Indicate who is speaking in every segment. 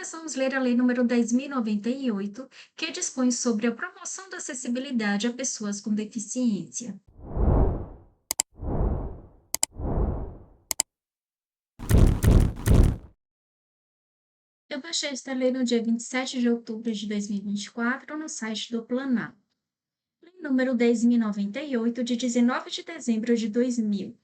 Speaker 1: nós vamos ler a Lei nº 10.098, que dispõe sobre a promoção da acessibilidade a pessoas com deficiência. Eu baixei esta lei no dia 27 de outubro de 2024 no site do Planalto. Lei número 10.098, de 19 de dezembro de 2000.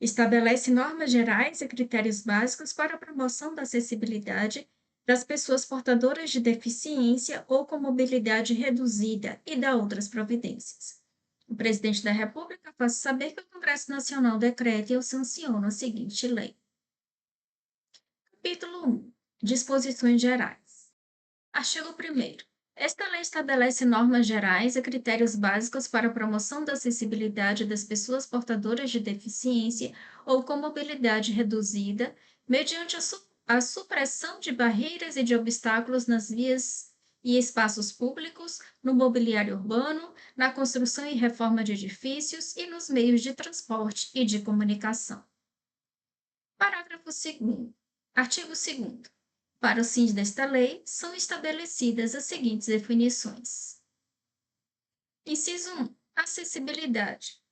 Speaker 1: Estabelece normas gerais e critérios básicos para a promoção da acessibilidade das pessoas portadoras de deficiência ou com mobilidade reduzida e dá outras providências. O presidente da República faz saber que o Congresso Nacional decreta e sanciona a seguinte lei. Capítulo 1. Disposições gerais. Artigo 1º. Esta lei estabelece normas gerais e critérios básicos para a promoção da acessibilidade das pessoas portadoras de deficiência ou com mobilidade reduzida, mediante a supressão de barreiras e de obstáculos nas vias e espaços públicos, no mobiliário urbano, na construção e reforma de edifícios e nos meios de transporte e de comunicação. Parágrafo 2º. Artigo 2º. Para os fins desta lei, são estabelecidas as seguintes definições. Inciso 1. Acessibilidade.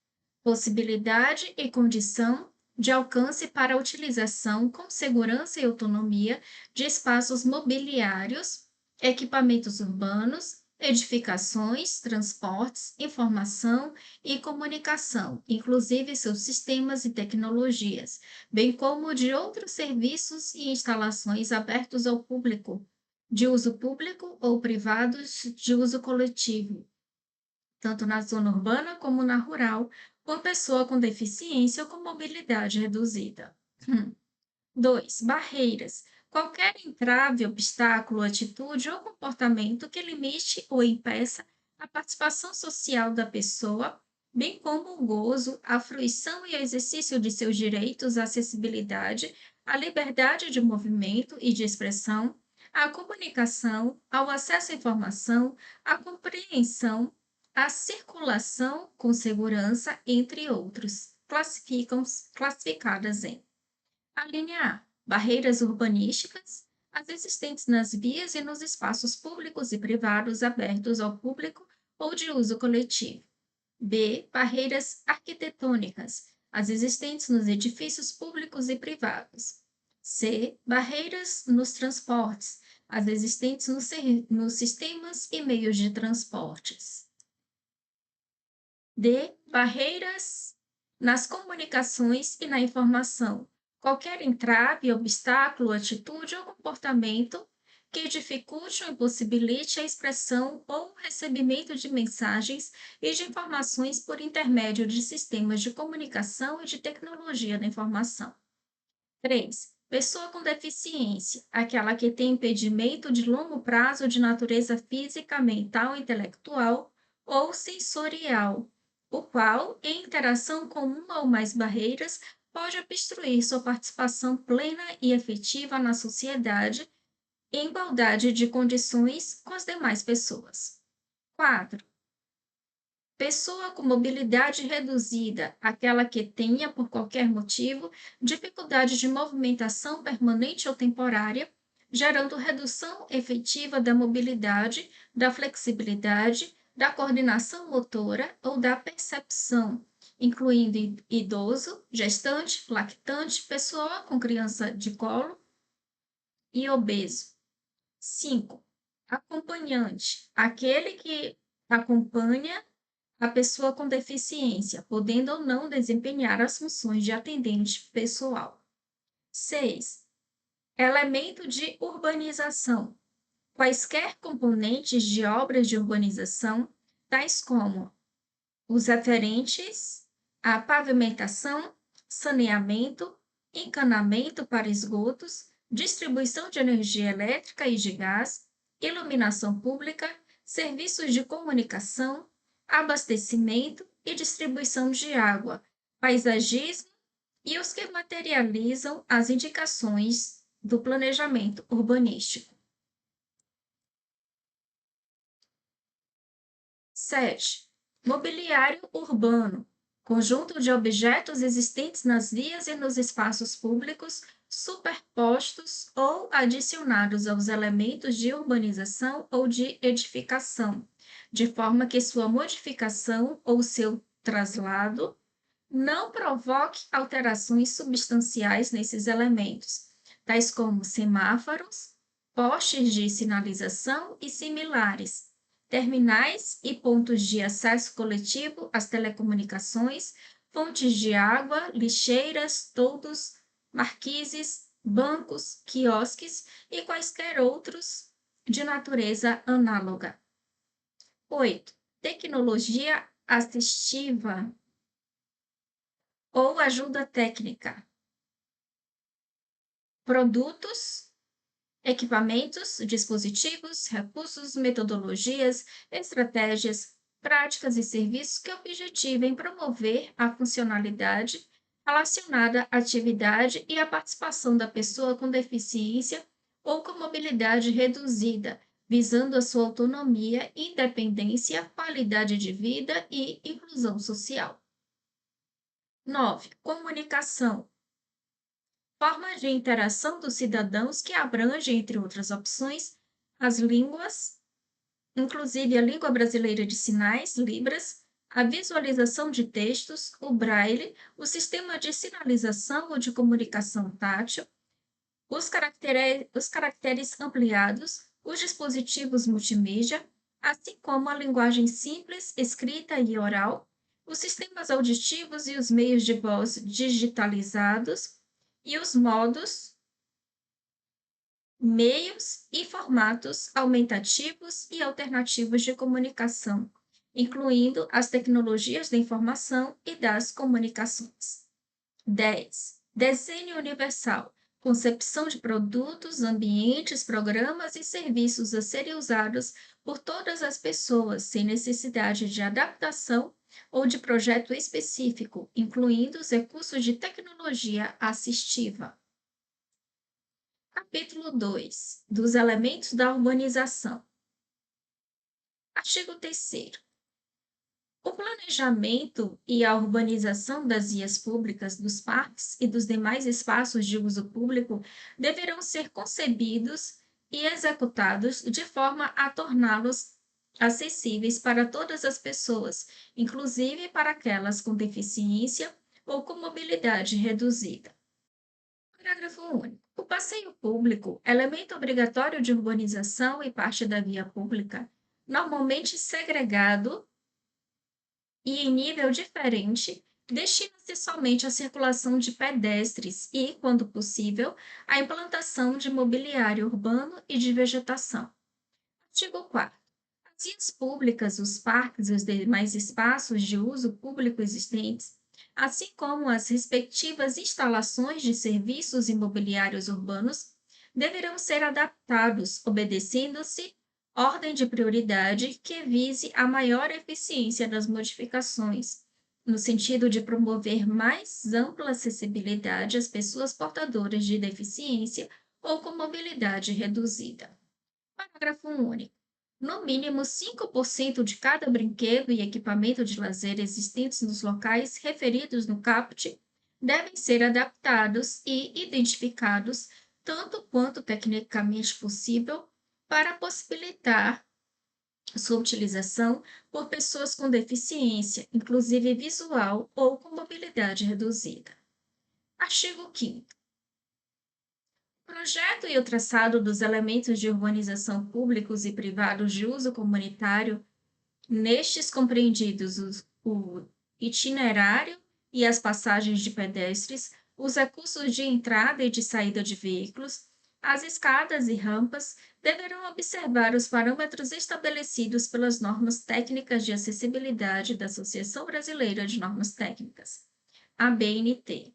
Speaker 1: Possibilidade e condição de alcance para a utilização com segurança e autonomia de espaços mobiliários, equipamentos urbanos, edificações, transportes, informação e comunicação, inclusive seus sistemas e tecnologias, bem como de outros serviços e instalações abertos ao público, de uso público ou privados de uso coletivo, tanto na zona urbana como na rural, por pessoa com deficiência ou com mobilidade reduzida. 2. Barreiras. Qualquer entrave, obstáculo, atitude ou comportamento que limite ou impeça a participação social da pessoa, bem como o gozo, a fruição e o exercício de seus direitos à acessibilidade, à liberdade de movimento e de expressão, à comunicação, ao acesso à informação, à compreensão, à circulação com segurança, entre outros, classificadas em a linha A. Barreiras urbanísticas, as existentes nas vias e nos espaços públicos e privados abertos ao público ou de uso coletivo. B. Barreiras arquitetônicas, as existentes nos edifícios públicos e privados. C. Barreiras nos transportes, as existentes nos sistemas e meios de transportes. D. Barreiras nas comunicações e na informação. Qualquer entrave, obstáculo, atitude ou comportamento que dificulte ou impossibilite a expressão ou o recebimento de mensagens e de informações por intermédio de sistemas de comunicação e de tecnologia da informação. 3. Pessoa com deficiência, aquela que tem impedimento de longo prazo de natureza física, mental, intelectual ou sensorial, o qual, em interação com uma ou mais barreiras, pode obstruir sua participação plena e efetiva na sociedade, em igualdade de condições com as demais pessoas. 4. Pessoa com mobilidade reduzida, aquela que tenha, por qualquer motivo, dificuldade de movimentação permanente ou temporária, gerando redução efetiva da mobilidade, da flexibilidade, da coordenação motora ou da percepção, incluindo idoso, gestante, lactante, pessoa com criança de colo e obeso. 5. Acompanhante, aquele que acompanha a pessoa com deficiência, podendo ou não desempenhar as funções de atendente pessoal. 6. Elemento de urbanização. Quaisquer componentes de obras de urbanização, tais como os aferentes à pavimentação, saneamento, encanamento para esgotos, distribuição de energia elétrica e de gás, iluminação pública, serviços de comunicação, abastecimento e distribuição de água, paisagismo e os que materializam as indicações do planejamento urbanístico. 7. Mobiliário urbano. Conjunto de objetos existentes nas vias e nos espaços públicos, superpostos ou adicionados aos elementos de urbanização ou de edificação, de forma que sua modificação ou seu traslado não provoque alterações substanciais nesses elementos, tais como semáforos, postes de sinalização e similares, terminais e pontos de acesso coletivo às telecomunicações, fontes de água, lixeiras, toldos, marquises, bancos, quiosques e quaisquer outros de natureza análoga. 8. Tecnologia assistiva ou ajuda técnica. Produtos, equipamentos, dispositivos, recursos, metodologias, estratégias, práticas e serviços que objetivem promover a funcionalidade relacionada à atividade e à participação da pessoa com deficiência ou com mobilidade reduzida, visando a sua autonomia, independência, qualidade de vida e inclusão social. 9. Comunicação. Formas de interação dos cidadãos que abrange, entre outras opções, as línguas, inclusive a língua brasileira de sinais, Libras, a visualização de textos, o braille, o sistema de sinalização ou de comunicação tátil, os caracteres ampliados, os dispositivos multimídia, assim como a linguagem simples, escrita e oral, os sistemas auditivos e os meios de voz digitalizados e os modos, meios e formatos aumentativos e alternativos de comunicação, incluindo as tecnologias da informação e das comunicações. 10. Desenho universal. Concepção de produtos, ambientes, programas e serviços a serem usados por todas as pessoas, sem necessidade de adaptação ou de projeto específico, incluindo os recursos de tecnologia assistiva. Capítulo 2. Dos elementos da urbanização. Artigo 3º. O planejamento e a urbanização das vias públicas, dos parques e dos demais espaços de uso público deverão ser concebidos e executados de forma a torná-los acessíveis para todas as pessoas, inclusive para aquelas com deficiência ou com mobilidade reduzida. Parágrafo único. O passeio público, elemento obrigatório de urbanização e parte da via pública, normalmente segregado e em nível diferente, destina-se somente à circulação de pedestres e, quando possível, à implantação de mobiliário urbano e de vegetação. Artigo 4º. As vias públicas, os parques e os demais espaços de uso público existentes, assim como as respectivas instalações de serviços imobiliários urbanos, deverão ser adaptados, obedecendo-se ordem de prioridade que vise a maior eficiência das modificações, no sentido de promover mais ampla acessibilidade às pessoas portadoras de deficiência ou com mobilidade reduzida. Parágrafo único. No mínimo 5% de cada brinquedo e equipamento de lazer existentes nos locais referidos no caput devem ser adaptados e identificados tanto quanto tecnicamente possível para possibilitar sua utilização por pessoas com deficiência, inclusive visual ou com mobilidade reduzida. Artigo 5º. O projeto e o traçado dos elementos de urbanização públicos e privados de uso comunitário, nestes compreendidos o itinerário e as passagens de pedestres, os recursos de entrada e de saída de veículos, as escadas e rampas, deverão observar os parâmetros estabelecidos pelas normas técnicas de acessibilidade da Associação Brasileira de Normas Técnicas, ABNT.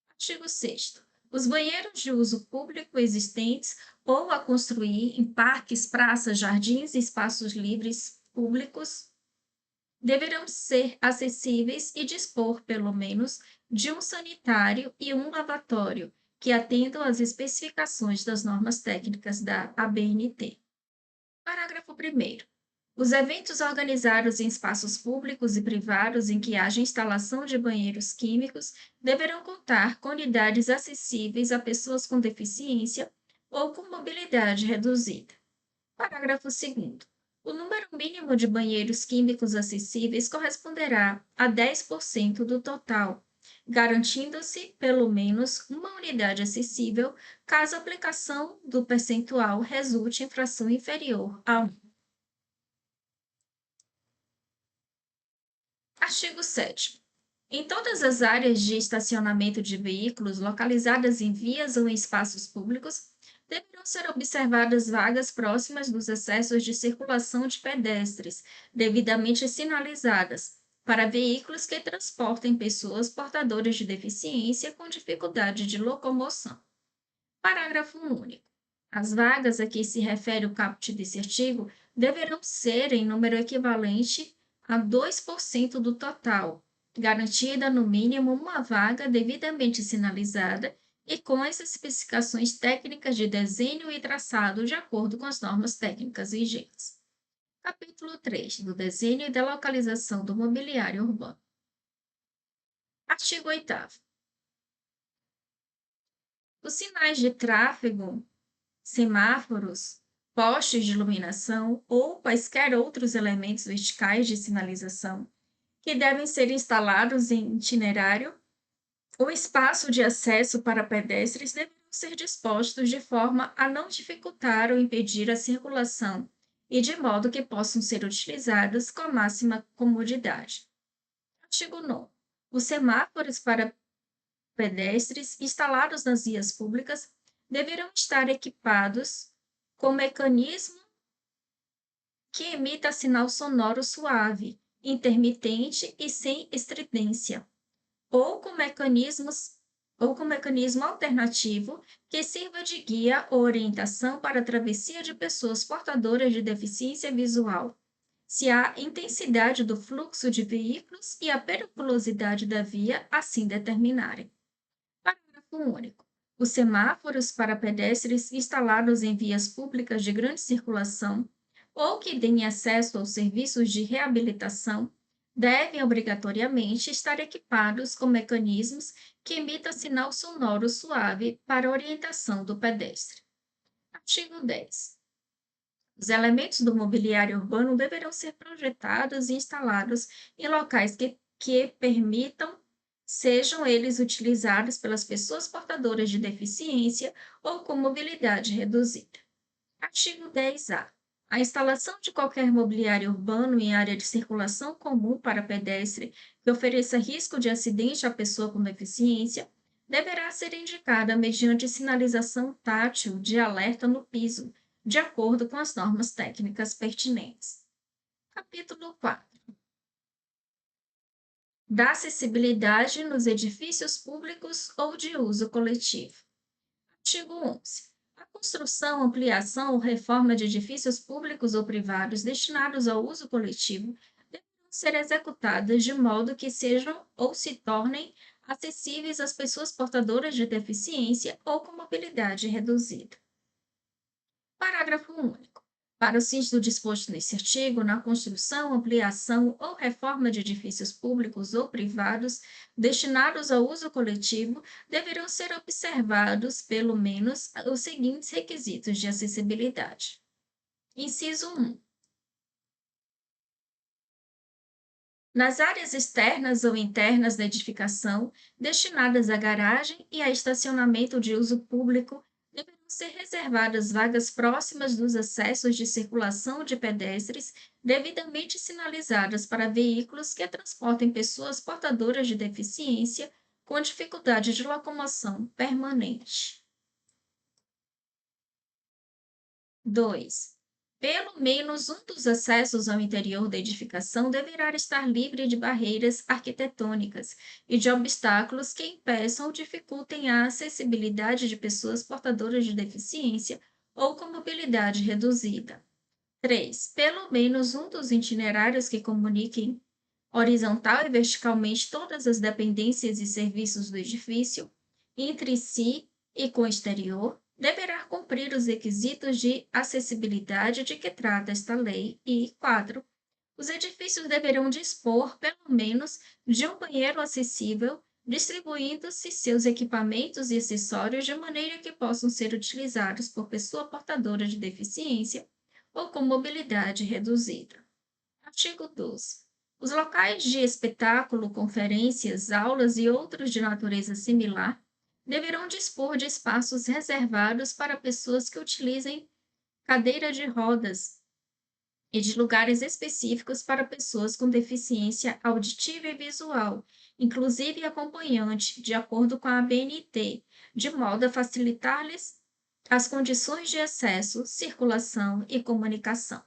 Speaker 1: Artigo 6º. Os banheiros de uso público existentes ou a construir em parques, praças, jardins e espaços livres públicos deverão ser acessíveis e dispor, pelo menos, de um sanitário e um lavatório, que atendam às especificações das normas técnicas da ABNT. Parágrafo 1º. Os eventos organizados em espaços públicos e privados em que haja instalação de banheiros químicos deverão contar com unidades acessíveis a pessoas com deficiência ou com mobilidade reduzida. Parágrafo 2º. O número mínimo de banheiros químicos acessíveis corresponderá a 10% do total, garantindo-se pelo menos uma unidade acessível caso a aplicação do percentual resulte em fração inferior a 1. Artigo 7º. Em todas as áreas de estacionamento de veículos localizadas em vias ou em espaços públicos, deverão ser observadas vagas próximas dos acessos de circulação de pedestres, devidamente sinalizadas, para veículos que transportem pessoas portadoras de deficiência com dificuldade de locomoção. Parágrafo único. As vagas a que se refere o caput desse artigo deverão ser em número equivalente a 2% do total, garantida no mínimo uma vaga devidamente sinalizada e com as especificações técnicas de desenho e traçado de acordo com as normas técnicas vigentes. Capítulo 3 do Desenho e da Localização do Mobiliário Urbano. Artigo 8º. Os sinais de tráfego, semáforos, postes de iluminação ou quaisquer outros elementos verticais de sinalização que devem ser instalados em itinerário ou espaço de acesso para pedestres deverão ser dispostos de forma a não dificultar ou impedir a circulação e de modo que possam ser utilizados com a máxima comodidade. Artigo 9º. Os semáforos para pedestres instalados nas vias públicas deverão estar equipados com mecanismo que emita sinal sonoro suave, intermitente e sem estridência, ou com mecanismo alternativo que sirva de guia ou orientação para a travessia de pessoas portadoras de deficiência visual, se a intensidade do fluxo de veículos e a periculosidade da via assim determinarem. Parágrafo único. Os semáforos para pedestres instalados em vias públicas de grande circulação ou que deem acesso aos serviços de reabilitação devem obrigatoriamente estar equipados com mecanismos que emitam sinal sonoro suave para orientação do pedestre. Artigo 10. Os elementos do mobiliário urbano deverão ser projetados e instalados em locais que permitam sejam eles utilizados pelas pessoas portadoras de deficiência ou com mobilidade reduzida. Artigo 10-A. A instalação de qualquer mobiliário urbano em área de circulação comum para pedestre que ofereça risco de acidente à pessoa com deficiência deverá ser indicada mediante sinalização tátil de alerta no piso, de acordo com as normas técnicas pertinentes. Capítulo 4. Da acessibilidade nos edifícios públicos ou de uso coletivo. Artigo 11. A construção, ampliação ou reforma de edifícios públicos ou privados destinados ao uso coletivo deverão ser executadas de modo que sejam ou se tornem acessíveis às pessoas portadoras de deficiência ou com mobilidade reduzida. Parágrafo único. Para os fins do disposto nesse artigo, na construção, ampliação ou reforma de edifícios públicos ou privados destinados ao uso coletivo, deverão ser observados, pelo menos, os seguintes requisitos de acessibilidade. Inciso 1. Nas áreas externas ou internas da edificação, destinadas à garagem e a estacionamento de uso público, deverão ser reservadas vagas próximas dos acessos de circulação de pedestres, devidamente sinalizadas para veículos que transportem pessoas portadoras de deficiência com dificuldade de locomoção permanente. 2. Pelo menos um dos acessos ao interior da edificação deverá estar livre de barreiras arquitetônicas e de obstáculos que impeçam ou dificultem a acessibilidade de pessoas portadoras de deficiência ou com mobilidade reduzida. 3. Pelo menos um dos itinerários que comuniquem horizontal e verticalmente todas as dependências e serviços do edifício entre si e com o exterior deverá cumprir os requisitos de acessibilidade de que trata esta lei. E 4. Os edifícios deverão dispor, pelo menos, de um banheiro acessível, distribuindo-se seus equipamentos e acessórios de maneira que possam ser utilizados por pessoa portadora de deficiência ou com mobilidade reduzida. Artigo 12. Os locais de espetáculo, conferências, aulas e outros de natureza similar deverão dispor de espaços reservados para pessoas que utilizem cadeira de rodas e de lugares específicos para pessoas com deficiência auditiva e visual, inclusive acompanhante, de acordo com a ABNT, de modo a facilitar-lhes as condições de acesso, circulação e comunicação.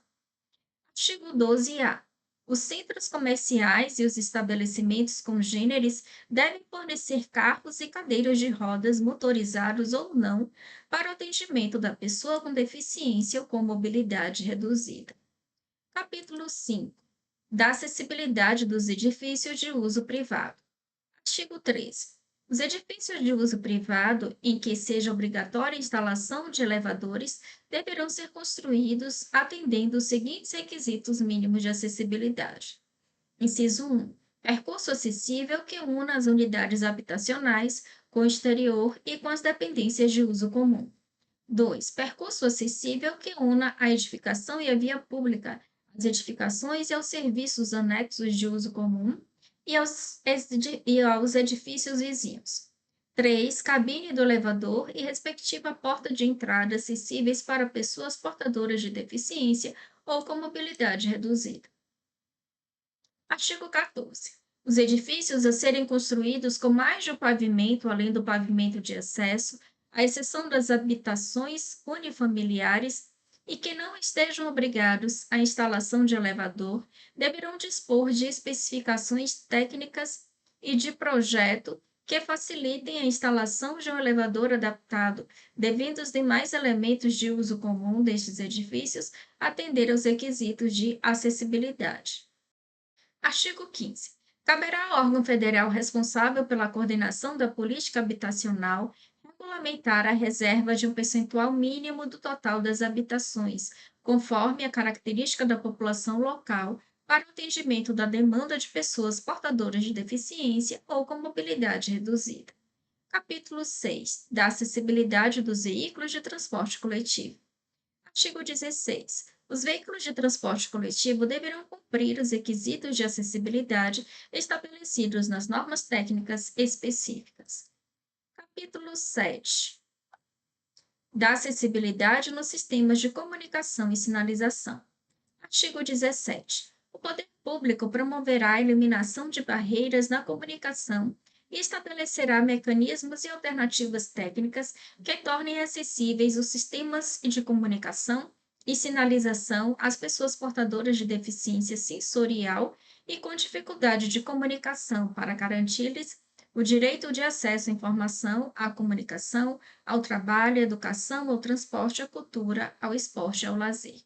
Speaker 1: Artigo 12-A. Os centros comerciais e os estabelecimentos congêneres devem fornecer carros e cadeiras de rodas motorizados ou não para o atendimento da pessoa com deficiência ou com mobilidade reduzida. Capítulo 5. Da acessibilidade dos edifícios de uso privado. Artigo 13. Os edifícios de uso privado em que seja obrigatória a instalação de elevadores deverão ser construídos atendendo os seguintes requisitos mínimos de acessibilidade. Inciso 1. Percurso acessível que una as unidades habitacionais com o exterior e com as dependências de uso comum. 2. Percurso acessível que una a edificação e a via pública, as edificações e aos serviços anexos de uso comum e aos edifícios vizinhos. 3. Cabine do elevador e respectiva porta de entrada acessíveis para pessoas portadoras de deficiência ou com mobilidade reduzida. Artigo 14. Os edifícios a serem construídos com mais de um pavimento além do pavimento de acesso, à exceção das habitações unifamiliares, e que não estejam obrigados à instalação de elevador, deverão dispor de especificações técnicas e de projeto que facilitem a instalação de um elevador adaptado, devendo os demais elementos de uso comum destes edifícios atender aos requisitos de acessibilidade. Artigo 15. Caberá ao órgão federal responsável pela coordenação da política habitacional regulamentar a reserva de um percentual mínimo do total das habitações, conforme a característica da população local, para o atendimento da demanda de pessoas portadoras de deficiência ou com mobilidade reduzida. Capítulo 6. Da acessibilidade dos veículos de transporte coletivo. Artigo 16. Os veículos de transporte coletivo deverão cumprir os requisitos de acessibilidade estabelecidos nas normas técnicas específicas. Capítulo 7. Da acessibilidade nos sistemas de comunicação e sinalização. Artigo 17. O poder público promoverá a eliminação de barreiras na comunicação e estabelecerá mecanismos e alternativas técnicas que tornem acessíveis os sistemas de comunicação e sinalização às pessoas portadoras de deficiência sensorial e com dificuldade de comunicação para garantir-lhes o direito de acesso à informação, à comunicação, ao trabalho, à educação, ao transporte, à cultura, ao esporte e ao lazer.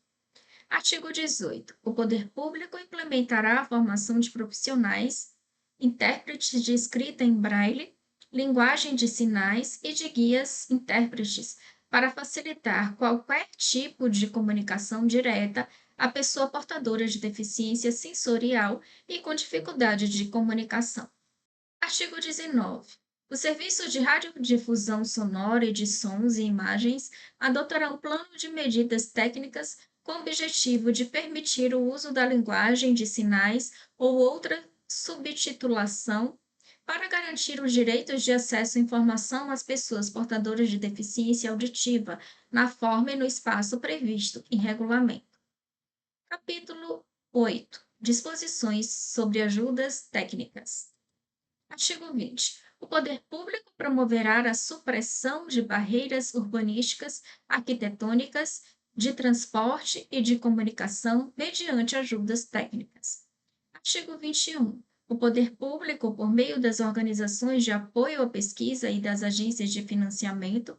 Speaker 1: Artigo 18. O poder público implementará a formação de profissionais, intérpretes de escrita em braille, linguagem de sinais e de guias intérpretes para facilitar qualquer tipo de comunicação direta à pessoa portadora de deficiência sensorial e com dificuldade de comunicação. Artigo 19. O Serviço de Radiodifusão Sonora e de Sons e Imagens adotará um plano de medidas técnicas com o objetivo de permitir o uso da linguagem de sinais ou outra subtitulação para garantir os direitos de acesso à informação às pessoas portadoras de deficiência auditiva, na forma e no espaço previsto em regulamento. Capítulo 8. Disposições sobre ajudas técnicas. Artigo 20. O poder público promoverá a supressão de barreiras urbanísticas, arquitetônicas, de transporte e de comunicação mediante ajudas técnicas. Artigo 21. O poder público, por meio das organizações de apoio à pesquisa e das agências de financiamento,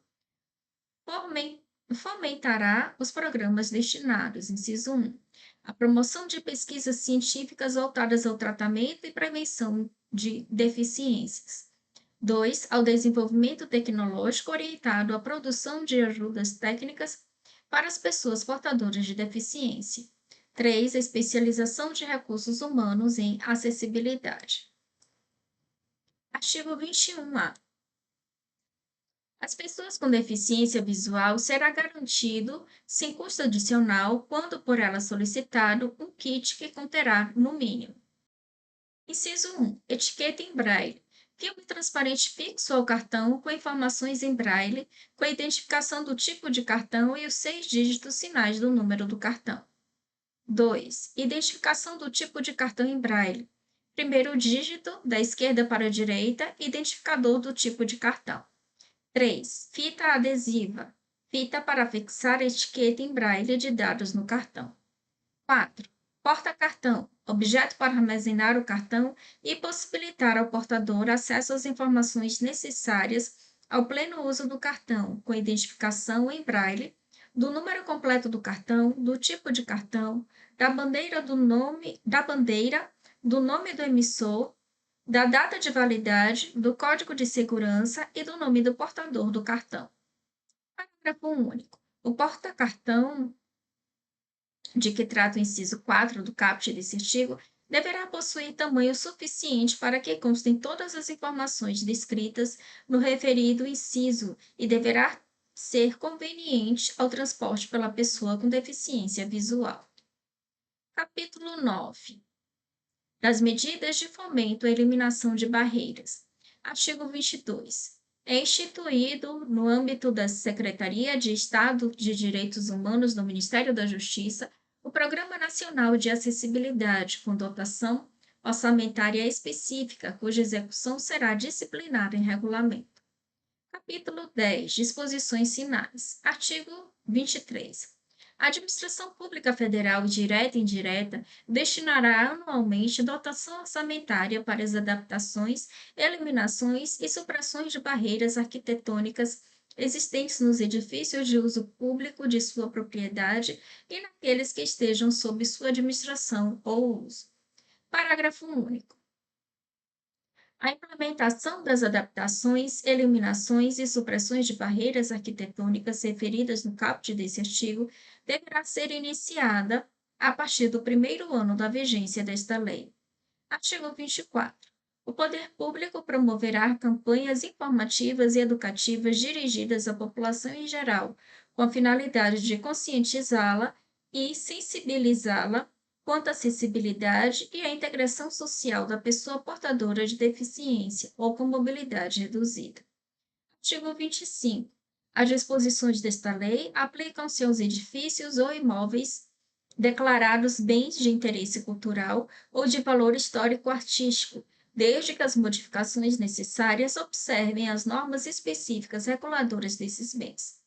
Speaker 1: fomentará os programas destinados, inciso 1, à promoção de pesquisas científicas voltadas ao tratamento e prevenção de deficiências. 2. Ao desenvolvimento tecnológico orientado à produção de ajudas técnicas para as pessoas portadoras de deficiência. 3. A especialização de recursos humanos em acessibilidade. Artigo 21-A. Às pessoas com deficiência visual será garantido, sem custo adicional, quando por ela solicitado, um kit que conterá, no mínimo: Inciso 1. Etiqueta em braille. Filme transparente fixo ao cartão com informações em braille, com a identificação do tipo de cartão e os 6 dígitos finais do número do cartão. 2. Identificação do tipo de cartão em braille. Primeiro dígito, da esquerda para a direita, identificador do tipo de cartão. 3. Fita adesiva. Fita para fixar a etiqueta em braille de dados no cartão. 4. Porta-cartão. Objeto para armazenar o cartão e possibilitar ao portador acesso às informações necessárias ao pleno uso do cartão, com identificação em braille, do número completo do cartão, do tipo de cartão, da bandeira, do nome do emissor, da data de validade, do código de segurança e do nome do portador do cartão. Parágrafo único. O porta-cartão de que trata o inciso 4 do caput desse artigo deverá possuir tamanho suficiente para que constem todas as informações descritas no referido inciso e deverá ser conveniente ao transporte pela pessoa com deficiência visual. Capítulo 9. Das medidas de fomento à eliminação de barreiras. Artigo 22. É instituído, no âmbito da Secretaria de Estado de Direitos Humanos do Ministério da Justiça, o Programa Nacional de Acessibilidade, com dotação orçamentária específica, cuja execução será disciplinada em regulamento. Capítulo 10. Disposições finais. Artigo 23. A Administração Pública Federal, direta e indireta, destinará anualmente dotação orçamentária para as adaptações, eliminações e supressões de barreiras arquitetônicas existentes nos edifícios de uso público de sua propriedade e naqueles que estejam sob sua administração ou uso. Parágrafo único. A implementação das adaptações, eliminações e supressões de barreiras arquitetônicas referidas no caput desse artigo deverá ser iniciada a partir do primeiro ano da vigência desta lei. Artigo 24. O poder público promoverá campanhas informativas e educativas dirigidas à população em geral, com a finalidade de conscientizá-la e sensibilizá-la quanto à acessibilidade e à integração social da pessoa portadora de deficiência ou com mobilidade reduzida. Artigo 25. As disposições desta lei aplicam-se aos edifícios ou imóveis declarados bens de interesse cultural ou de valor histórico-artístico, desde que as modificações necessárias observem as normas específicas reguladoras desses bens.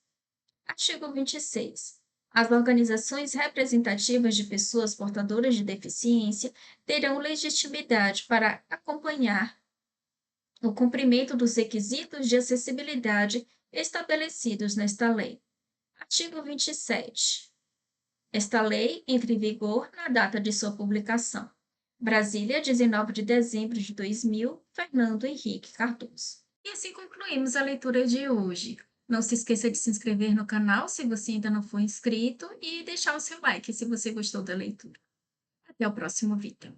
Speaker 1: Artigo 26. As organizações representativas de pessoas portadoras de deficiência terão legitimidade para acompanhar o cumprimento dos requisitos de acessibilidade estabelecidos nesta lei. Artigo 27. Esta lei entra em vigor na data de sua publicação. Brasília, 19 de dezembro de 2000, Fernando Henrique Cardoso. E assim concluímos a leitura de hoje. Não se esqueça de se inscrever no canal se você ainda não for inscrito e deixar o seu like se você gostou da leitura. Até o próximo vídeo.